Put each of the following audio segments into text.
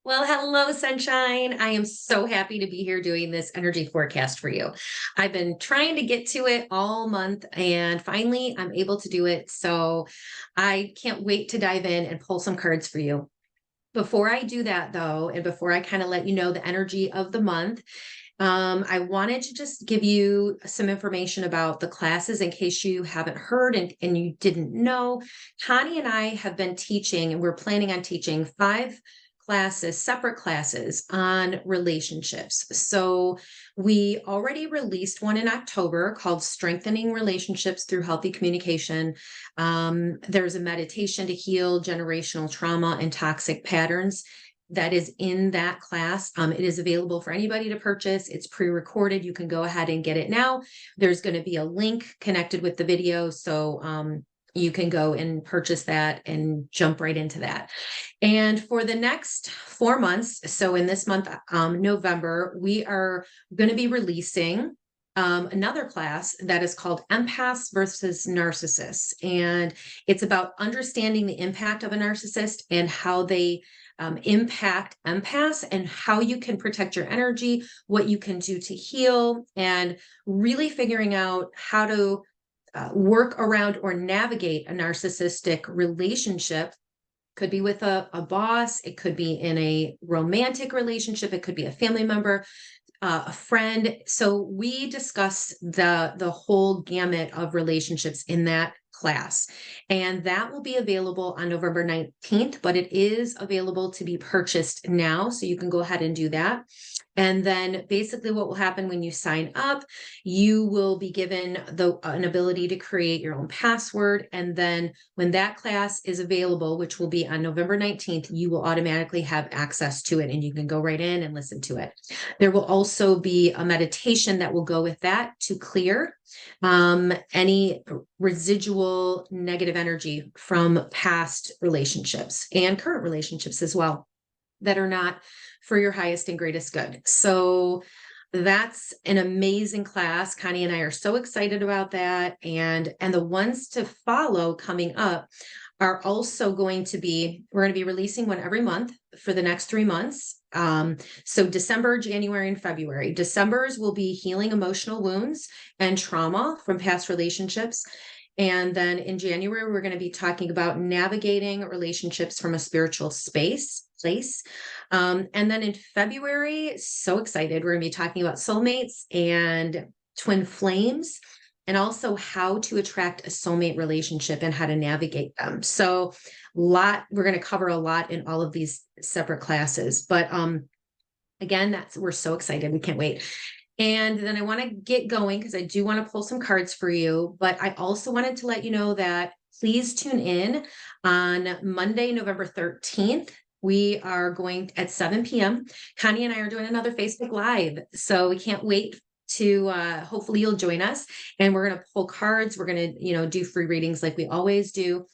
Well, hello, sunshine. I am so happy to be here doing this energy forecast for you. I've been trying to get to it all month and finally I'm able to do it. So I can't wait to dive in and pull some cards for you. Before I do that, though, and before I kind of let you know the energy of the month, I wanted to just give you some information about the classes in case you haven't heard and you didn't know. Connie and I have been teaching, and we're planning on teaching five classes, separate classes on relationships. So we already released one in October called Strengthening Relationships Through Healthy Communication. There's a meditation to heal generational trauma and toxic patterns that is in that class. It is available for anybody to purchase. It's pre-recorded. You can go ahead and get it now. There's going to be a link connected with the video. So you can go and purchase that and jump right into that. And for the next 4 months, so in this month, November, we are going to be releasing another class that is called Empaths versus Narcissists. And it's about understanding the impact of a narcissist and how they impact empaths and how you can protect your energy, what you can do to heal, and really figuring out how to work around or navigate a narcissistic relationship. Could be with a boss, it could be in a romantic relationship, it could be a family member, a friend. So we discuss the whole gamut of relationships in that class, and that will be available on November 19th, but it is available to be purchased now, so you can go ahead and do that. And then basically what will happen when you sign up, you will be given an ability to create your own password. And then when that class is available, which will be on November 19th, you will automatically have access to it and you can go right in and listen to it. There will also be a meditation that will go with that to clear any residual negative energy from past relationships and current relationships as well that are not for your highest and greatest good. So that's an amazing class. Connie and I are so excited about that. And the ones to follow coming up are also going to be, we're going to be releasing one every month for the next 3 months. So December, January, and February. December's will be healing emotional wounds and trauma from past relationships. And then in January, we're going to be talking about navigating relationships from a spiritual place. And then in February, so excited, we're going to be talking about soulmates and twin flames, and also how to attract a soulmate relationship and how to navigate them. So we're going to cover a lot in all of these separate classes. But again, we're so excited. We can't wait. And then I want to get going because I do want to pull some cards for you. But I also wanted to let you know that please tune in on Monday, November 13th. We are going at 7 p.m. Connie and I are doing another Facebook Live. So we can't wait to hopefully you'll join us. And we're going to pull cards. We're going to, do free readings like we always do.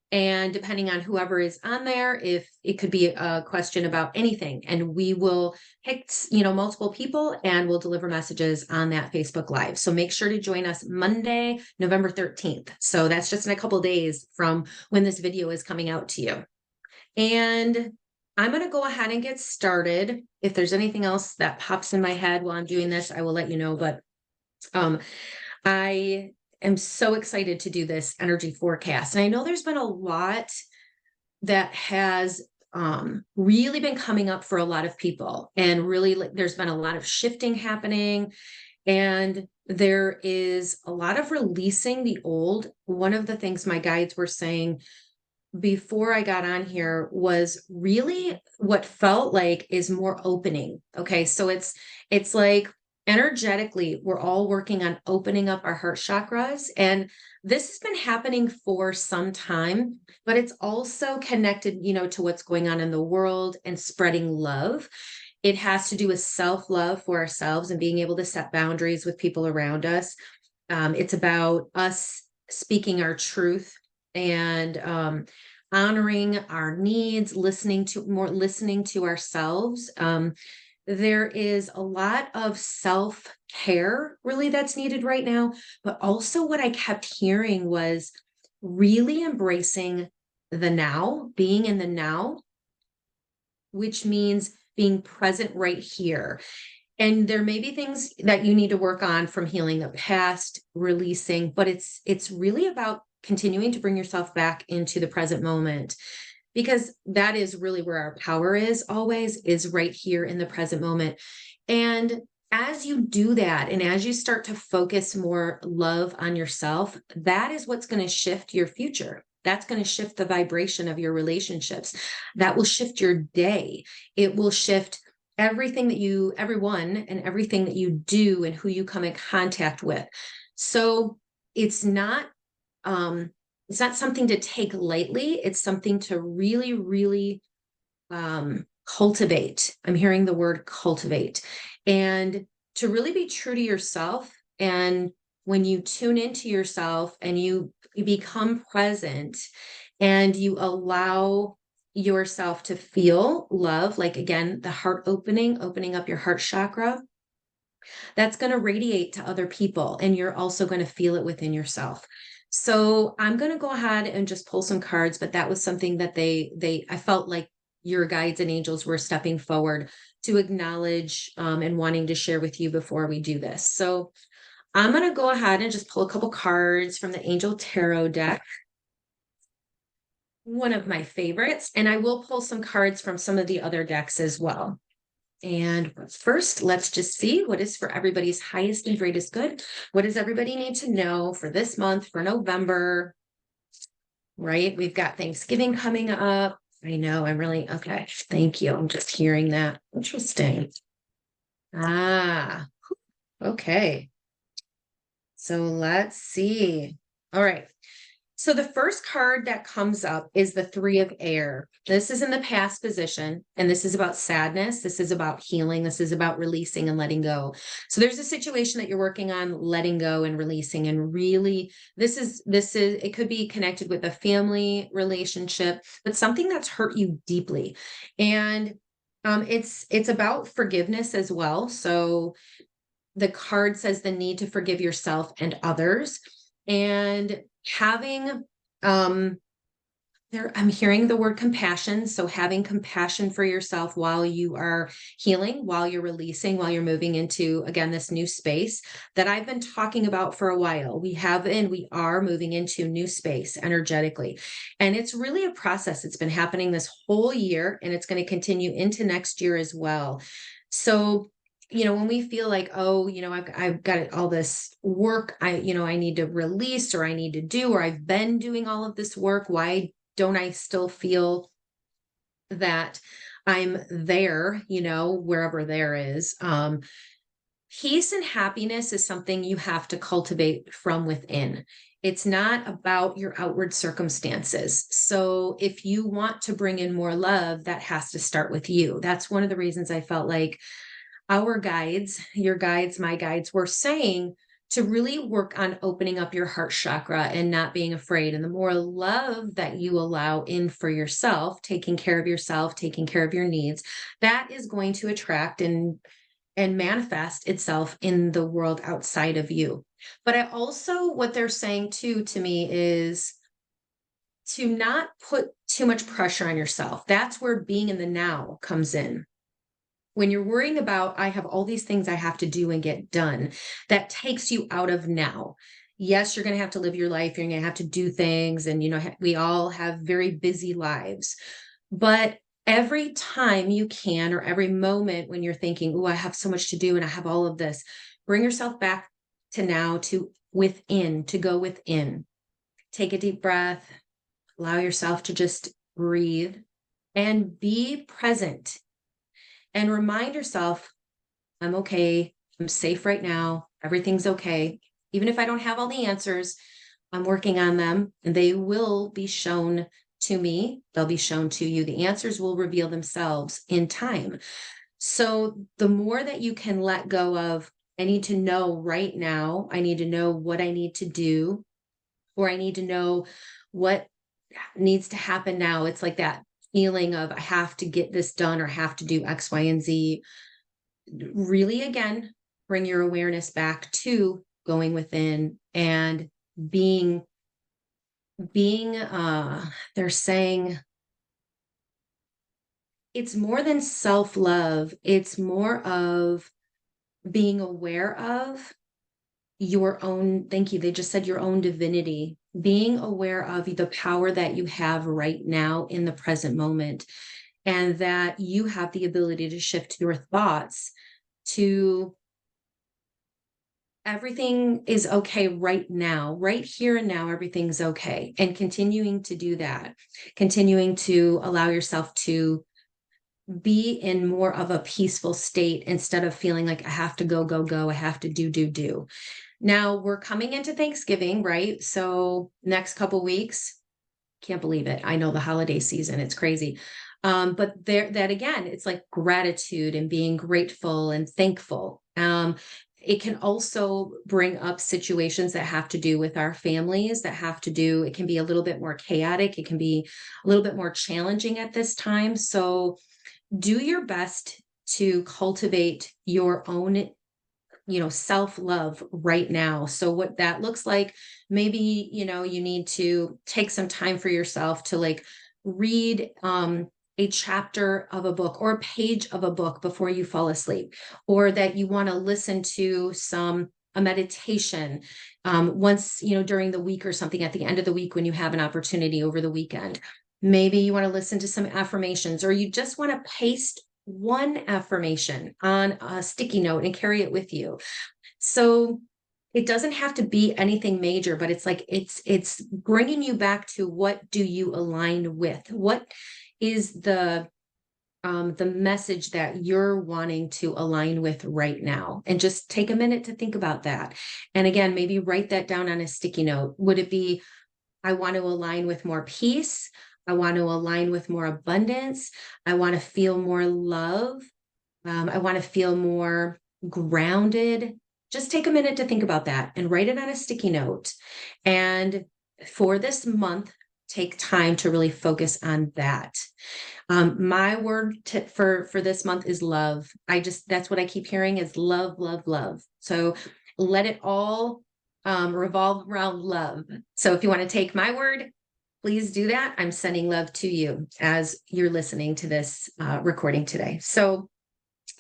And depending on whoever is on there, if it could be a question about anything, and we will pick, multiple people and we'll deliver messages on that Facebook Live. So make sure to join us Monday, November 13th. So that's just in a couple of days from when this video is coming out to you. And I'm going to go ahead and get started. If there's anything else that pops in my head while I'm doing this, I will let you know. But I am so excited to do this energy forecast. And I know there's been a lot that has really been coming up for a lot of people. And really, there's been a lot of shifting happening. And there is a lot of releasing the old. One of the things my guides were saying before I got on here was really what felt like is more opening. Okay. So it's like energetically, we're all working on opening up our heart chakras. And this has been happening for some time, but it's also connected, to what's going on in the world and spreading love. It has to do with self-love for ourselves and being able to set boundaries with people around us. It's about us speaking our truth and honoring our needs, listening to ourselves. There is a lot of self-care really that's needed right now, but also what I kept hearing was really embracing the now, being in the now, which means being present right here. And there may be things that you need to work on from healing the past, releasing, but it's really about continuing to bring yourself back into the present moment, because that is really where our power is always, is right here in the present moment. And as you do that, and as you start to focus more love on yourself, that is what's going to shift your future. That's going to shift the vibration of your relationships. That will shift your day. It will shift everyone and everything that you do and who you come in contact with. So it's not, it's not something to take lightly. It's something to really, really cultivate. I'm hearing the word cultivate, and to really be true to yourself. And when you tune into yourself and you become present and you allow yourself to feel love, like again, the heart opening up your heart chakra, that's going to radiate to other people. And you're also going to feel it within yourself. So I'm going to go ahead and just pull some cards, but that was something that I felt like your guides and angels were stepping forward to acknowledge and wanting to share with you before we do this. So I'm going to go ahead and just pull a couple cards from the Angel Tarot deck, one of my favorites, and I will pull some cards from some of the other decks as well. And first, let's just see what is for everybody's highest and greatest good. What does everybody need to know for this month, for November, right? We've got Thanksgiving coming up. I know, I'm really, okay, thank you. I'm just hearing that. Interesting. Ah, okay. So let's see. All right. So the first card that comes up is the Three of Air. This is in the past position, and this is about sadness. This is about healing. This is about releasing and letting go. So there's a situation that you're working on letting go and releasing, and really it could be connected with a family relationship, but something that's hurt you deeply. And it's about forgiveness as well. So the card says the need to forgive yourself and others, and having I'm hearing the word compassion. So having compassion for yourself while you are healing, while you're releasing, while you're moving into, again, this new space that I've been talking about for a while. We are moving into new space energetically. And it's really a process. It's been happening this whole year, and it's going to continue into next year as well. So when we feel like, oh, I've got all this work, I need to release, or I need to do, or I've been doing all of this work. Why don't I still feel that I'm there, wherever there is? Peace and happiness is something you have to cultivate from within. It's not about your outward circumstances. So if you want to bring in more love, that has to start with you. That's one of the reasons I felt like our guides, your guides, my guides, were saying to really work on opening up your heart chakra and not being afraid. And the more love that you allow in for yourself, taking care of yourself, taking care of your needs, that is going to attract and manifest itself in the world outside of you. But I also, what they're saying too to me is to not put too much pressure on yourself. That's where being in the now comes in. When you're worrying about, I have all these things I have to do and get done, that takes you out of now. Yes, you're going to have to live your life. You're going to have to do things. And, we all have very busy lives. But every time you can, or every moment when you're thinking, oh, I have so much to do and I have all of this, bring yourself back to now, to within, to go within. Take a deep breath, allow yourself to just breathe and be present. And remind yourself, I'm okay. I'm safe right now. Everything's okay. Even if I don't have all the answers, I'm working on them, and they will be shown to me. They'll be shown to you. The answers will reveal themselves in time. So the more that you can let go of, I need to know right now, I need to know what I need to do, or I need to know what needs to happen now. It's like that feeling of I have to get this done or have to do X, Y, and Z. Really, again, bring your awareness back to going within and being, they're saying it's more than self-love. It's more of being aware of your own, thank you. They just said your own divinity, being aware of the power that you have right now in the present moment, and that you have the ability to shift your thoughts to everything is okay right now, right here and now, everything's okay. And continuing to do that, continuing to allow yourself to be in more of a peaceful state instead of feeling like I have to go, go, go. I have to do, do, do. Now we're coming into Thanksgiving, right? So next couple weeks, can't believe it. I know the holiday season, it's crazy. But there, that again, it's like gratitude and being grateful and thankful. It can also bring up situations that have to do with our families, that have to do, it can be a little bit more chaotic. It can be a little bit more challenging at this time. So do your best to cultivate your own, self-love right now. So what that looks like, maybe, you need to take some time for yourself to like read a chapter of a book or a page of a book before you fall asleep, or that you want to listen to a meditation once, during the week or something at the end of the week when you have an opportunity over the weekend. Maybe you want to listen to some affirmations, or you just want to paste one affirmation on a sticky note and carry it with you. So it doesn't have to be anything major, but it's like it's bringing you back to, what do you align with? What is the message that you're wanting to align with right now? And just take a minute to think about that. And again, maybe write that down on a sticky note. Would it be, I want to align with more peace? I want to align with more abundance. I want to feel more love. I want to feel more grounded. Just take a minute to think about that and write it on a sticky note. And for this month, take time to really focus on that. My word for this month is love. That's what I keep hearing is love, love, love. So let it all revolve around love. So if you want to take my word, please do that. I'm sending love to you as you're listening to this recording today. So,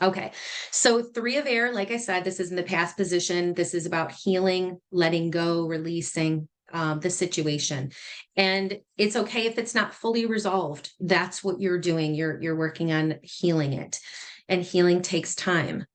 okay. So 3 of air, like I said, this is in the past position. This is about healing, letting go, releasing the situation. And it's okay if it's not fully resolved. That's what you're doing. You're working on healing it. And healing takes time.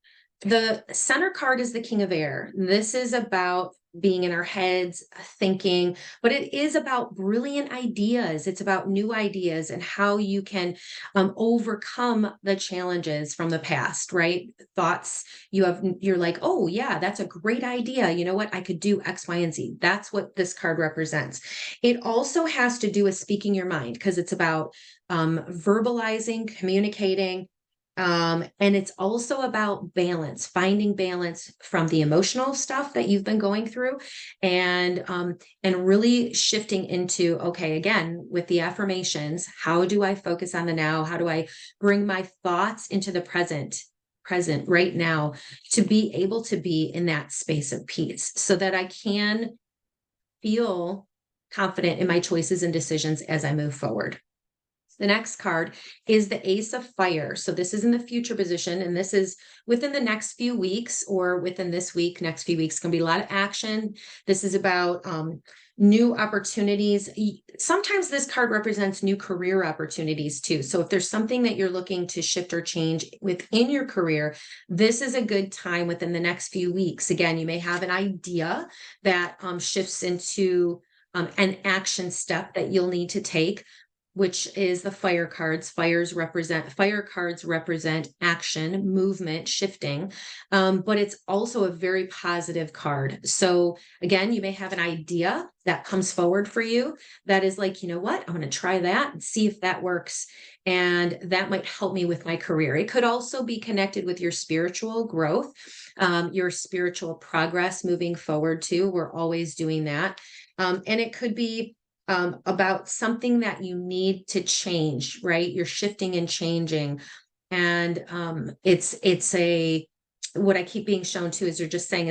The center card is the King of Air. This is about being in our heads, thinking, but it is about brilliant ideas. It's about new ideas and how you can overcome the challenges from the past, right? Thoughts you're like, oh yeah, that's a great idea. You know what? I could do X, Y, and Z. That's what this card represents. It also has to do with speaking your mind, because it's about verbalizing, communicating, and it's also about balance, finding balance from the emotional stuff that you've been going through, and really shifting into, okay, again, with the affirmations, how do I focus on the now? How do I bring my thoughts into the present right now, to be able to be in that space of peace so that I can feel confident in my choices and decisions as I move forward. The next card is the Ace of Fire. So this is in the future position, and this is within the next few weeks, or within this week, next few weeks, going to be a lot of action. This is about new opportunities. Sometimes this card represents new career opportunities too. So if there's something that you're looking to shift or change within your career, this is a good time within the next few weeks. Again, you may have an idea that shifts into an action step that you'll need to take, which is the fire cards. Fire cards represent action, movement, shifting. But it's also a very positive card. So again, you may have an idea that comes forward for you that is like, you know what, I'm going to try that and see if that works. And that might help me with my career. It could also be connected with your spiritual growth, your spiritual progress moving forward too. We're always doing that. And it could be about something that you need to change, right? You're shifting and changing. And what I keep being shown to is you're just saying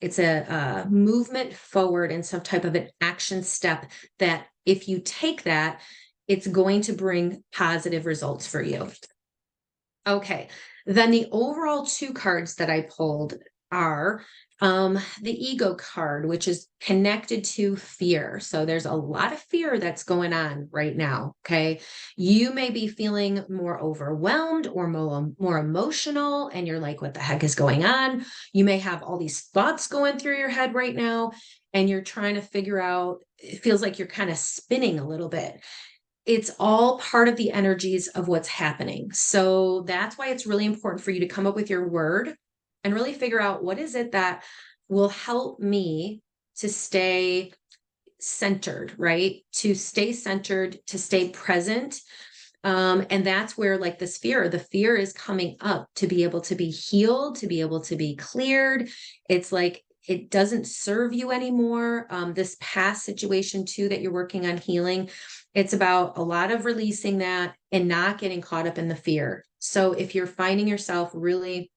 it's a movement forward and some type of an action step that if you take that, it's going to bring positive results for you. Okay. Then the overall two cards that I pulled are the ego card, which is connected to fear. So there's a lot of fear that's going on right now. Okay. You may be feeling more overwhelmed or more emotional, and you're like, what the heck is going on? You may have all these thoughts going through your head right now, and you're trying to figure out, it feels like you're kind of spinning a little bit. It's all part of the energies of what's happening. So that's why it's really important for you to come up with your word and really figure out what is it that will help me to stay centered, right? To stay centered, to stay present. And that's where, like, the fear is coming up to be able to be healed, to be able to be cleared. It's like it doesn't serve you anymore. This past situation, too, that you're working on healing, it's about a lot of releasing that and not getting caught up in the fear. So if you're finding yourself really,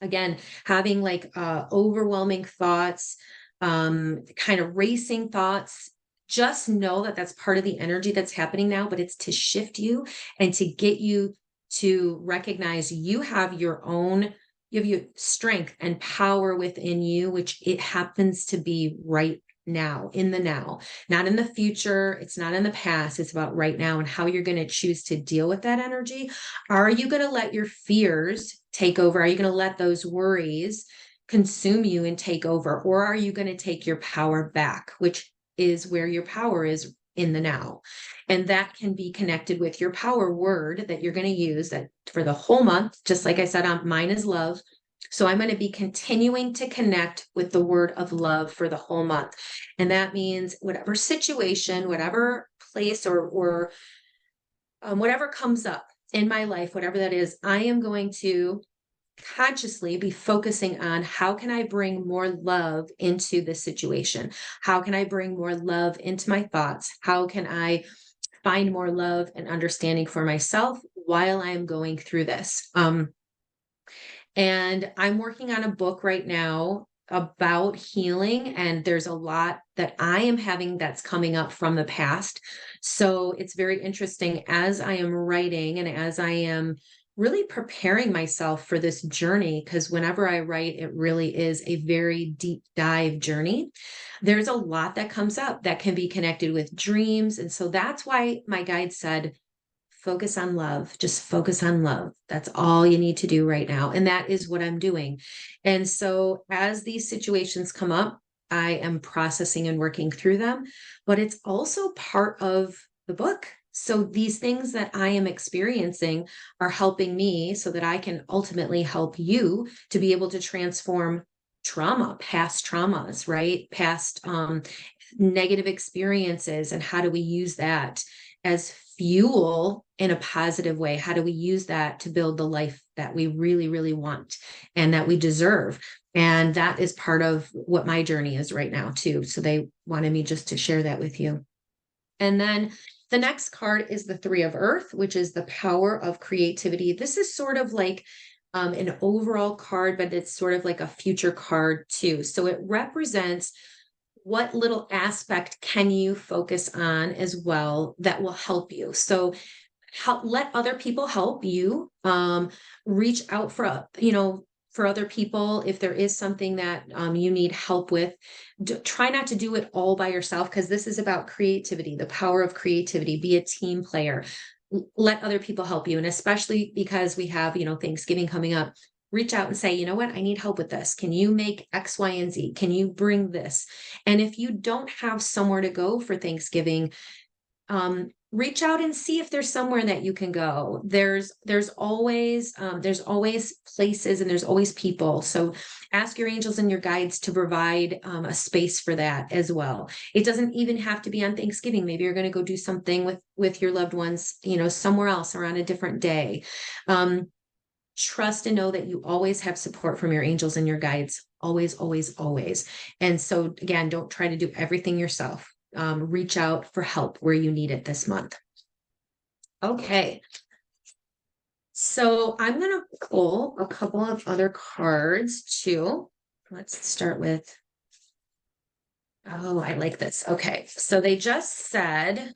again, having like overwhelming thoughts, kind of racing thoughts, just know that that's part of the energy that's happening now, but it's to shift you and to get you to recognize you have your own, you have your strength and power within you, which it happens to be right now, in the now, not in the future. It's not in the past. It's about right now and how you're going to choose to deal with that energy. Are you going to let your fears take over? Are you going to let those worries consume you and take over? Or are you going to take your power back, which is where your power is, in the now? And that can be connected with your power word that you're going to use that for the whole month. Just like I said, mine is love. So I'm going to be continuing to connect with the word of love for the whole month. And that means whatever situation, whatever place, or whatever comes up in my life, whatever that is, I am going to consciously be focusing on how can I bring more love into this situation? How can I bring more love into my thoughts? How can I find more love and understanding for myself while I'm going through this? And I'm working on a book right now about healing, and there's a lot that I am having that's coming up from the past. So it's very interesting as I am writing and as I am really preparing myself for this journey, because whenever I write, it really is a very deep dive journey. There's a lot that comes up that can be connected with dreams. And so that's why my guide said, focus on love. Just focus on love. That's all you need to do right now. And that is what I'm doing. And so as these situations come up, I am processing and working through them, but it's also part of the book. So these things that I am experiencing are helping me so that I can ultimately help you to be able to transform trauma, past traumas, right? Past negative experiences. And how do we use that as fuel in a positive way? How do we use that to build the life that we really, really want and that we deserve? And that is part of what my journey is right now, too. So they wanted me just to share that with you. And then the next card is the Three of Earth, which is the power of creativity. This is sort of like an overall card, but it's sort of like a future card, too. So it represents what little aspect can you focus on as well that will help you. So let other people help you. Reach out for, for other people. If there is something that you need help with, try not to do it all by yourself, because this is about creativity, the power of creativity. Be a team player. Let other people help you. And especially because we have, Thanksgiving coming up, reach out and say, you know what, I need help with this. Can you make X, Y, and Z? Can you bring this? And if you don't have somewhere to go for Thanksgiving, reach out and see if there's somewhere that you can go. There's always places, and there's always people. So ask your angels and your guides to provide a space for that as well. It doesn't even have to be on Thanksgiving. Maybe you're going to go do something with your loved ones, somewhere else or on a different day. Trust and know that you always have support from your angels and your guides. Always, always, always. And so again, don't try to do everything yourself. Reach out for help where you need it this month. Okay. So I'm going to pull a couple of other cards too. Let's start with, oh, I like this. Okay. So they just said,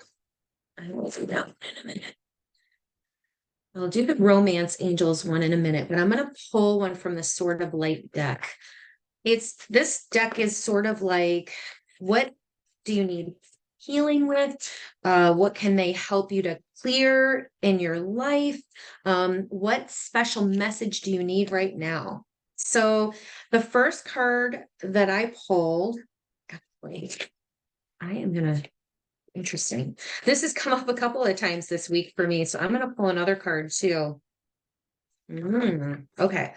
I will do that in a minute. I'll do the romance angels one in a minute, but I'm going to pull one from the Sword of Light deck. This deck is sort of like, what do you need healing with? What can they help you to clear in your life? What special message do you need right now? So the first card that I pulled, wait, I am gonna, interesting. This has come up a couple of times this week for me, so I'm gonna pull another card too. Okay.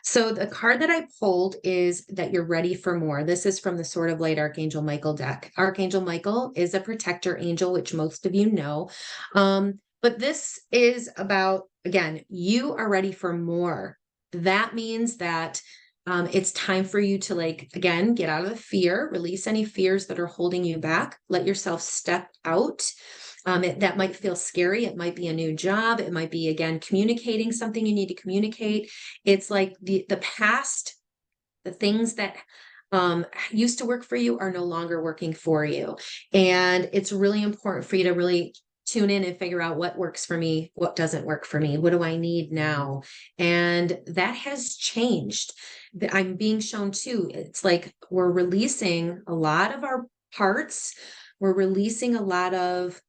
So the card that I pulled is that you're ready for more. This is from the Sword of Light Archangel Michael deck. Archangel Michael is a protector angel, which most of you know. But this is about, again, you are ready for more. That means that it's time for you to, like, again, get out of the fear, release any fears that are holding you back, let yourself step out. That might feel scary. It might be a new job. It might be, again, communicating something you need to communicate. It's like the past, the things that used to work for you are no longer working for you. And it's really important for you to really tune in and figure out what works for me, what doesn't work for me, what do I need now? And that has changed. I'm being shown too. It's like we're releasing a lot of our parts. We're releasing a lot of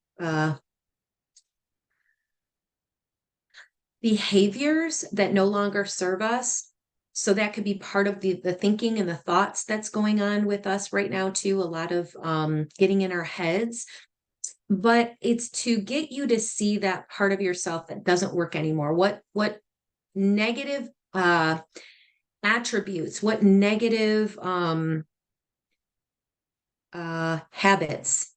behaviors that no longer serve us. So that could be part of the thinking and the thoughts that's going on with us right now too. A lot of getting in our heads, but it's to get you to see that part of yourself that doesn't work anymore. What negative attributes, what negative habits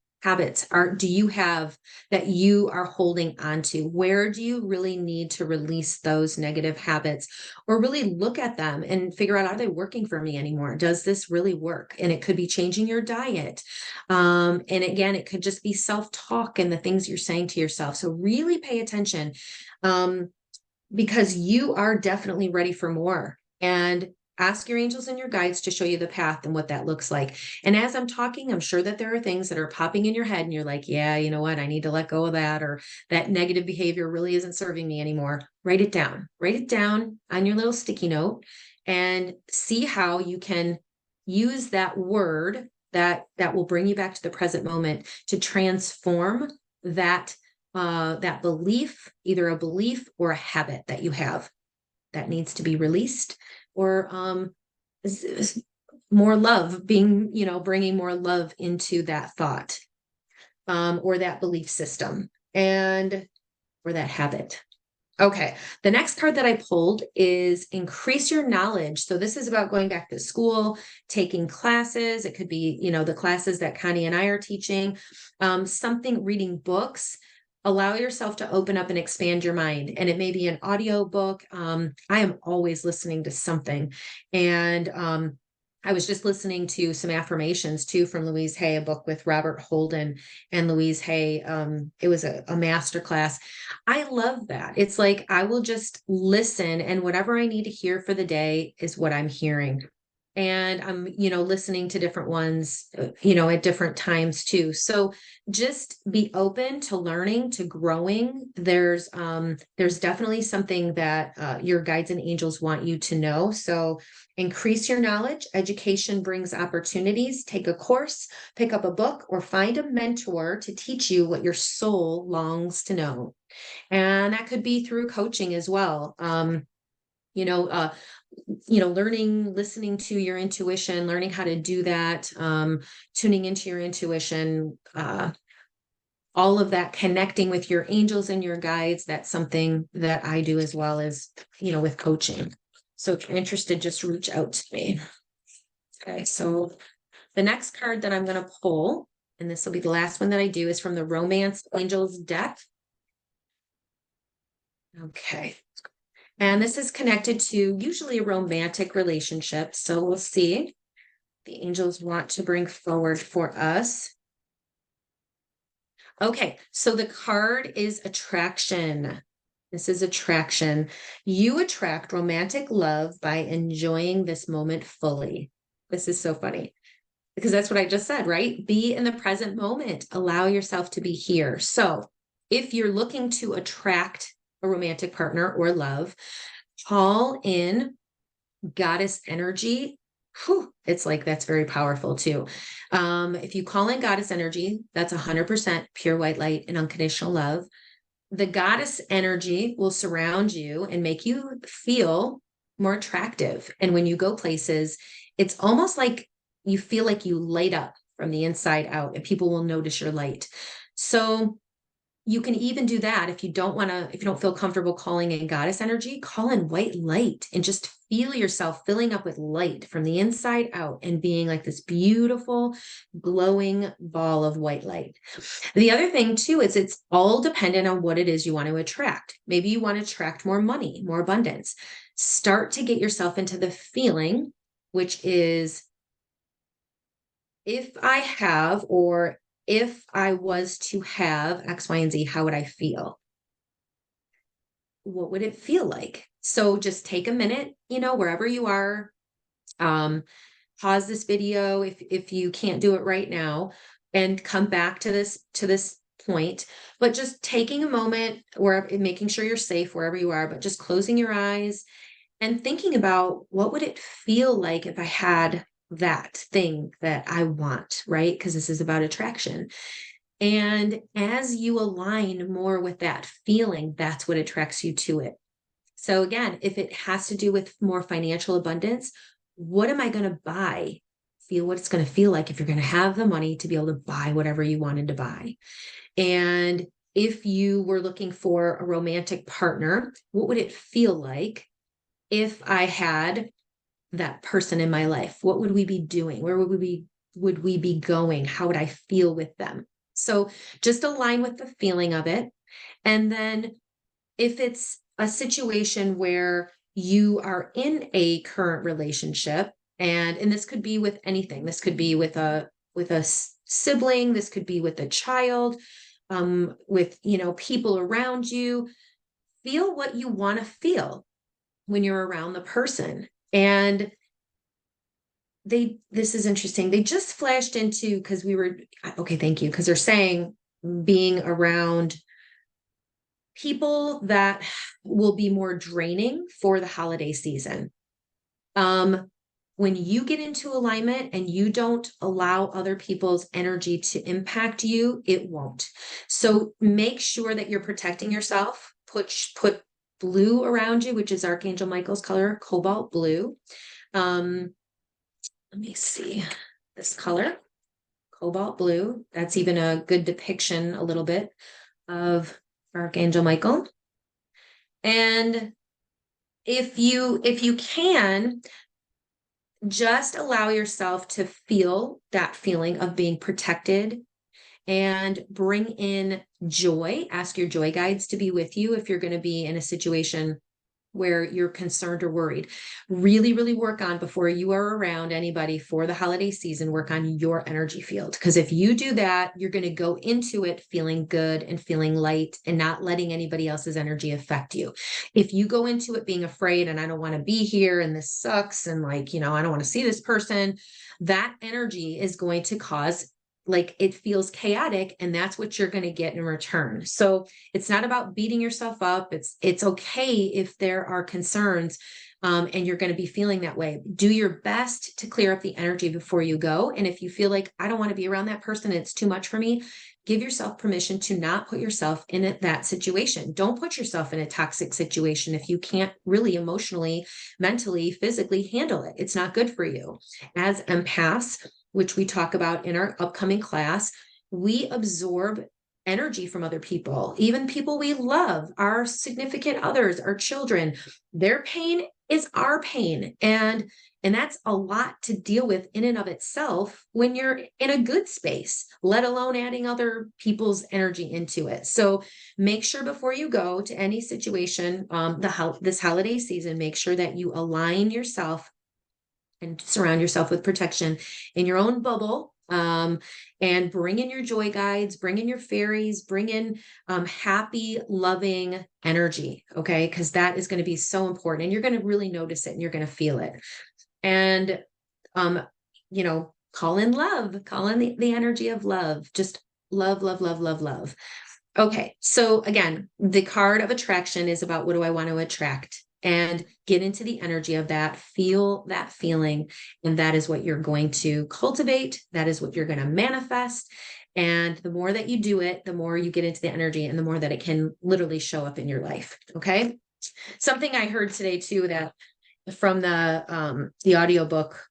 do you have that you are holding on to? Where do you really need to release those negative habits, or really look at them and figure out, are they working for me anymore? Does this really work? And it could be changing your diet. And again, it could just be self-talk and the things you're saying to yourself. So really pay attention, because you are definitely ready for more. And ask your angels and your guides to show you the path and what that looks like. And as I'm talking, I'm sure that there are things that are popping in your head and you're like, yeah, you know what? I need to let go of that, or that negative behavior really isn't serving me anymore. Write it down. Write it down on your little sticky note and see how you can use that word that will bring you back to the present moment to transform that that belief, either a belief or a habit that you have that needs to be released, or more love being, bringing more love into that thought, or that belief system, and or that habit. Okay, the next card that I pulled is increase your knowledge. So this is about going back to school, taking classes. It could be, the classes that Connie and I are teaching, reading books. Allow yourself to open up and expand your mind. And it may be an audio book. I am always listening to something. And I was just listening to some affirmations too from Louise Hay, a book with Robert Holden and Louise Hay. It was a master class. I love that. It's like I will just listen, and whatever I need to hear for the day is what I'm hearing. And I'm, listening to different ones, at different times too. So just be open to learning, to growing. There's definitely something that your guides and angels want you to know. So increase your knowledge. Education brings opportunities. Take a course, pick up a book, or find a mentor to teach you what your soul longs to know. And that could be through coaching as well. You know, uh, learning, listening to your intuition, learning how to do that, tuning into your intuition, all of that, connecting with your angels and your guides. That's something that I do as well as, with coaching. So if you're interested, just reach out to me. Okay, so the next card that I'm going to pull, and this will be the last one that I do, is from the Romance Angels deck. Okay. And this is connected to usually a romantic relationship. So we'll see the angels want to bring forward for us. Okay, so the card is attraction. This is attraction. You attract romantic love by enjoying this moment fully. This is so funny because that's what I just said, right? Be in the present moment. Allow yourself to be here. So if you're looking to attract a romantic partner or love, call in goddess energy. Whew, it's like that's very powerful too. If you call in goddess energy, that's 100% pure white light and unconditional love. The goddess energy will surround you and make you feel more attractive. And when you go places, it's almost like you feel like you light up from the inside out and people will notice your light. So you can even do that if you don't want to, if you don't feel comfortable calling in goddess energy, call in white light and just feel yourself filling up with light from the inside out and being like this beautiful, glowing ball of white light. The other thing too is it's all dependent on what it is you want to attract. Maybe you want to attract more money, more abundance. Start to get yourself into the feeling, which is if I have, or if I was to have X, Y, and Z, how would I feel? What would it feel like? So just take a minute, wherever you are, pause this video if you can't do it right now and come back to this point, but just taking a moment where making sure you're safe wherever you are, but just closing your eyes and thinking about what would it feel like if I had that thing that I want, right? Because this is about attraction. And as you align more with that feeling, that's what attracts you to it. So again, if it has to do with more financial abundance, what am I going to buy? Feel what it's going to feel like if you're going to have the money to be able to buy whatever you wanted to buy. And if you were looking for a romantic partner, what would it feel like if I had that person in my life? What would we be doing? Where would we be going? How would I feel with them? So just align with the feeling of it. And then if it's a situation where you are in a current relationship, and this could be with anything. This could be with a sibling, this could be with a child, with people around you. Feel what you want to feel when you're around the person. And this is interesting. They just flashed into, because okay, thank you. Because they're saying being around people that will be more draining for the holiday season. When you get into alignment and you don't allow other people's energy to impact you, it won't. So make sure that you're protecting yourself. Put blue around you, which is Archangel Michael's color, cobalt blue. Let me see this color, cobalt blue. That's even a good depiction a little bit of Archangel Michael. And if you can, just allow yourself to feel that feeling of being protected and bring in joy. Ask your joy guides to be with you if you're going to be in a situation where you're concerned or worried. Really, really work on, before you are around anybody for the holiday season, work on your energy field. Because if you do that, you're going to go into it feeling good and feeling light and not letting anybody else's energy affect you. If you go into it being afraid and I don't want to be here and this sucks and I don't want to see this person, that energy is going to cause, it feels chaotic, and that's what you're going to get in return. So it's not about beating yourself up. It's okay if there are concerns, and you're going to be feeling that way. Do your best to clear up the energy before you go. And if you feel like I don't want to be around that person, it's too much for me, give yourself permission to not put yourself in that situation. Don't put yourself in a toxic situation if you can't really emotionally, mentally, physically handle it. It's not good for you. As empaths, which we talk about in our upcoming class, we absorb energy from other people, even people we love, our significant others, our children. Their pain is our pain. And that's a lot to deal with in and of itself when you're in a good space, let alone adding other people's energy into it. So make sure before you go to any situation, this holiday season, make sure that you align yourself and surround yourself with protection in your own bubble, and bring in your joy guides, bring in your fairies, bring in happy, loving energy, okay? Because that is going to be so important, and you're going to really notice it and you're going to feel it. And, call in love, call in the energy of love, just love, love, love, love, love. Okay. So again, the card of attraction is about what do I want to attract? And get into the energy of that, feel that feeling. And that is what you're going to cultivate. That is what you're going to manifest. And the more that you do it, the more you get into the energy and the more that it can literally show up in your life. Okay. Something I heard today too, that from the audiobook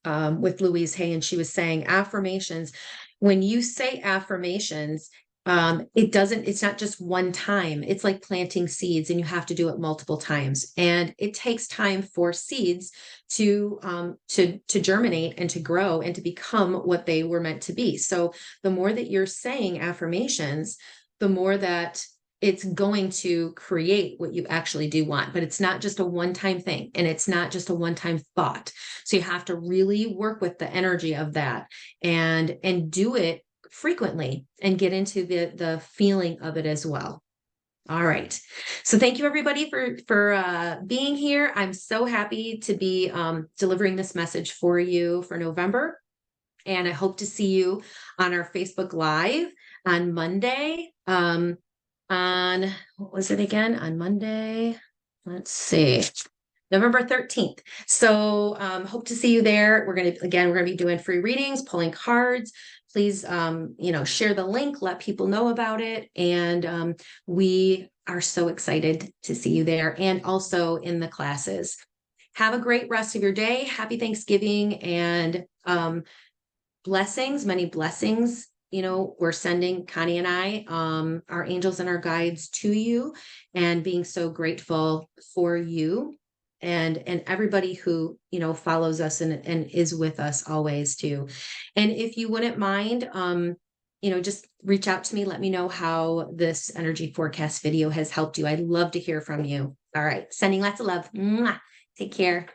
with Louise Hay, and she was saying affirmations. When you say affirmations, it's not just one time. It's like planting seeds, and you have to do it multiple times. And it takes time for seeds to germinate and to grow and to become what they were meant to be. So the more that you're saying affirmations, the more that it's going to create what you actually do want. But it's not just a one-time thing, and it's not just a one-time thought. So you have to really work with the energy of that and do it frequently and get into the feeling of it as well. All right. So thank you everybody for being here. I'm so happy to be delivering this message for you for November. And I hope to see you on our Facebook Live on Monday. On what was it again? On Monday. Let's see. November 13th. So hope to see you there. We're going to be doing free readings, pulling cards. Please, share the link, let people know about it. And we are so excited to see you there and also in the classes. Have a great rest of your day. Happy Thanksgiving and blessings, many blessings. We're sending Connie and I, our angels and our guides to you and being so grateful for you and everybody who, follows us and is with us always too. And if you wouldn't mind, just reach out to me. Let me know how this energy forecast video has helped you. I'd love to hear from you. All right. Sending lots of love. Mwah. Take care.